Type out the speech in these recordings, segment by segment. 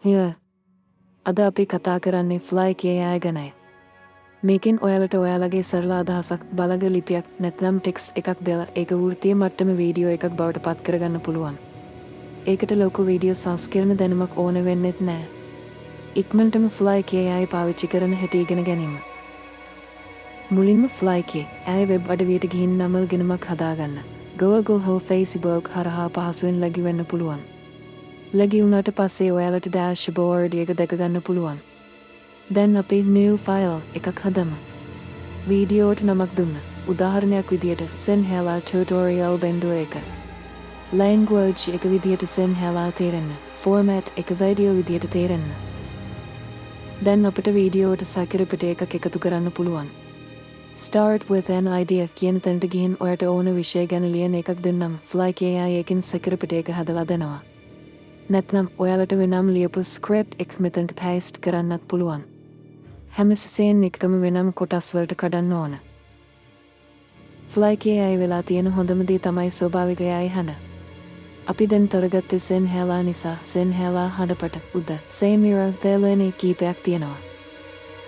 හිය අද අපි කතා කරන්නේ ෆ්ලයික් AI ගැනයි. මේකෙන් ඔයාලට ඔයාලගේ සරල අදහසක් බලග ලිපියක් නැත්නම් ටෙක්ස්ට් එකක් දාලා ඒක වෘත්තීය මට්ටම වීඩියෝ එකක් බවට පත් කරගන්න පුළුවන්. ඒකට ලොකු වීඩියෝ සංස්කරණ දැනුමක් ඕන වෙන්නෙත් නෑ. ඉක්මනටම ෆ්ලයික් AI පාවිච්චි කරන හැටි ඉගෙන ගැනීම. මුලින්ම ෆ්ලයික් AI වෙබ් අඩවියට ගිහින් නමල් ගෙනමක් හදාගන්න. Google හෝ Facebook හරහා පහසුවෙන් ලැගි වෙන්න පුළුවන්. ලැගි වුණාට පස්සේ ඔයාලට ඩෑෂ්බෝඩ් එක දැක ගන්න පුළුවන්. දැන් අපි new file එකක් හදමු. වීඩියෝට නමක් දුන්න. උදාහරණයක් විදියට Sinhala tutorial 1. language එක විදියට Sinhala තේරෙන්න. format එක වීඩියෝ විදියට තේරෙන්න. දැන් අපිට වීඩියෝට සැකරපිට එකක් එකතු කරන්න පුළුවන්. start with an idea කියන තැනට ගිහින් ඔයාට ඕන විෂය ගැන ලියන එකක් දෙන්නම්. ෆ්ලයික් AI එකෙන් සැකරපිට එක හදලා දෙනවා. නැත්නම් ඔයාලට වෙනම් ලියපු ස්ක්‍රිප්ට් එක මෙතනට paste කරන්නත් පුළුවන්. හැම සීන් එකකම වෙනම කොටස් වලට කඩන්න ඕන. ෆ්ලයික් AI වෙලා තියෙන හොඳම දේ තමයි ස්වභාවික AI හඬ. අපි දැන් තොරගත්තේ Sinhala නිසා Sinhala හඬපට උද සේමිරා තෙලෙනේ කීපයක් තියෙනවා.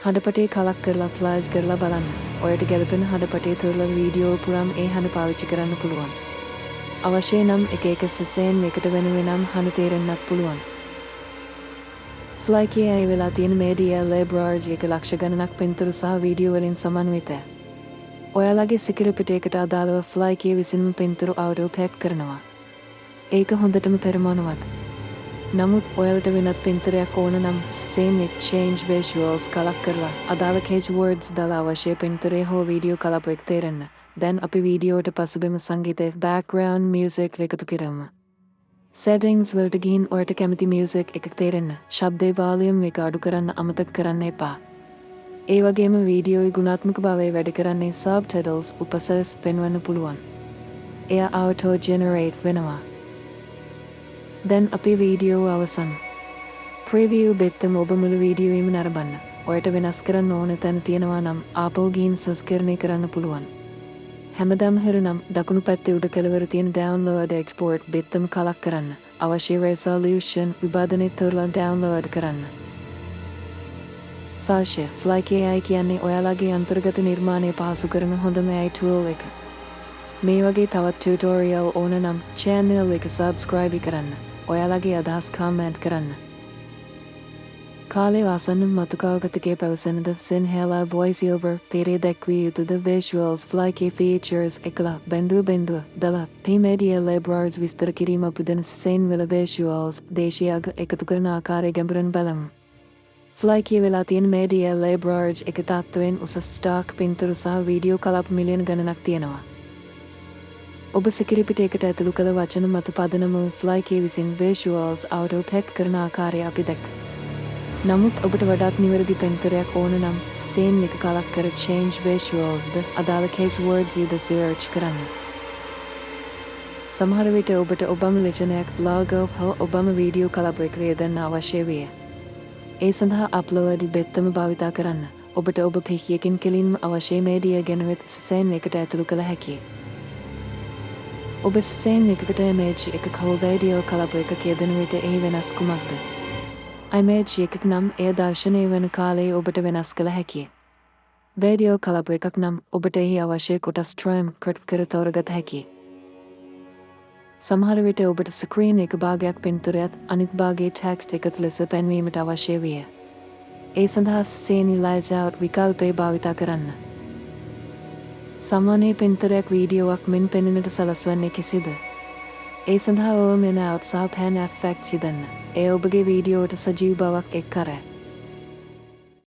හඬපටේ කලක් කරලා ප්ලේස් කරලා බලන්න. ඔයාලට ගැලපෙන හඬපටේ තොරලා වීඩියෝ පුරාම ඒ හඬ පාවිච්චි කරන්න පුළුවන්. අවශ්‍ය නම් එක එක සෙසෙන් එකට වෙන වෙනම හඬ තේරෙන්නත් පුළුවන්. ෆ්ලයික් AI වෙලා තියෙන media library එක ලක්ෂ ගණනක් පින්තූර සහ වීඩියෝ වලින් සමන්විතයි. ඔයාලගේ සිකිරපිටයකට අදාළව ෆ්ලයික් AI විසින්ම පින්තූර auto pack කරනවා. ඒක හොඳටම පෙරමනවත්. නමුත් ඔයාලට වෙනත් පින්තූරයක් ඕන නම් same exchange visuals කලක් කරලා අදාළ keywords දාලා අවශ්‍ය පින්තූරේ හෝ වීඩියෝ කලප එක තේරෙන්න. දැන් අපි වීඩියෝට පසුබිම සංගීතය background music එකතු කරමු. settings වලට ගිහින් ඔයාලට කැමති music එකක් තේරෙන්න. ශබ්දේ volume එක අඩු කරන්න අමතක කරන්න එපා. ඒ වගේම වීඩියෝයේ ගුණාත්මක භාවය වැඩි කරන්නේ subtitles උපසස් පෙන්වන්න පුළුවන්. එය auto generate වෙනවා. දැන් අපි වීඩියෝ අවසන්. preview බෙත්තම ඔබ මුළු වීඩියෝෙම නරඹන්න. ඔයාලට වෙනස් කරන්න ඕන තැන තියෙනවා නම් ආපහු ගිහින් සංස්කරණය කරන්න පුළුවන්. හැමදාම හරනම් දකුණු පැත්තේ උඩ කෙළවර තියෙන download export බෙත්තම කලක් කරන්න. අවශ්‍ය resolution විභාජනයේ තොරලා download කරන්න. සාක්ෂි ෆ්ලයික් AI කියන්නේ ඔයාලගේ අන්තර්ගත නිර්මාණය පහසු කරන හොඳම AI tool එක. මේ වගේ තවත් tutorial ඕන නම් channel එක subscribe කරන්න. ඔයාලගේ අදහස් comment කරන්න. කාලේ ආසන්න මතකාගතකේ පැවසෙනද Sinhala voice over තේරේ දැක්විය යුතුද visuals ෆ්ලයික් AI features එකලා බෙන්දුව දලා තී media libraries විස්තර කිරීම අපිදන සෙන් වල visuals දේශීයග එකතු කරන ආකාරය ගැඹුරෙන් බලමු. ෆ්ලයික් AI වෙලා තියෙන media libraries එක තත්ත්වයෙන් උසස් ස්ටාක් පින්තූර සහ වීඩියෝ කලප මිලියන ගණනක් තියෙනවා. ඔබ සිකිරිපිටයකට ඇතුළු කළ වචන මත පදනම ෆ්ලයික් AI විසින් visuals auto pack කරන ආකාරය අපි දැක්ක. නමුත් ඔබට වඩාත් නිවැරදි පින්තූරයක් ඕන නම් සීන් එක කලක් කර change visuals ද අදාළ keywords ද search කරන්න. සමහර විට ඔබට ඔබම ලේඛනයක් logo හෝ ඔබම වීඩියෝ කලප එක යොදන්න අවශ්‍ය වේ. ඒ සඳහා upload බෙත්තම භාවිතා කරන්න. ඔබට ඔබ පිහියකින් කෙලින්ම අවශ්‍ය media ගෙනවෙත සීන් එකට ඇතුළු කළ හැකියි. ඔබ සීන් එකකට image එකක හෝ වීඩියෝ කලප එකක යෙදෙන විට එහි වෙනස් කුමක්ද? image එකක් නම් එය දර්ශනය වන කාලයේ ඔබට වෙනස් කළ හැකියි. වීඩියෝ කලප එකක් නම් ඔබට එහි අවශ්‍ය කොටස් trim cut කර තෝරගත හැකියි. සමහර විට ඔබට screen එක භාගයක් පින්තූරයත් අනිත් භාගයේ text එකත් ලෙස පෙන්වීමට අවශ්‍ය වේ. ඒ සඳහා scene layout විකල්පය භාවිතා කරන්න. සාමාන්‍ය පින්තූරයක් වීඩියෝවක් මෙන් පෙනෙන්නට සලස්වන්නේ කෙසේද? ඒ සඳහා ඕම වෙන out සහ pan effects යොදන්න. ඒ ඔබගේ වීඩියෝට සජීව බවක් එක් කරයි.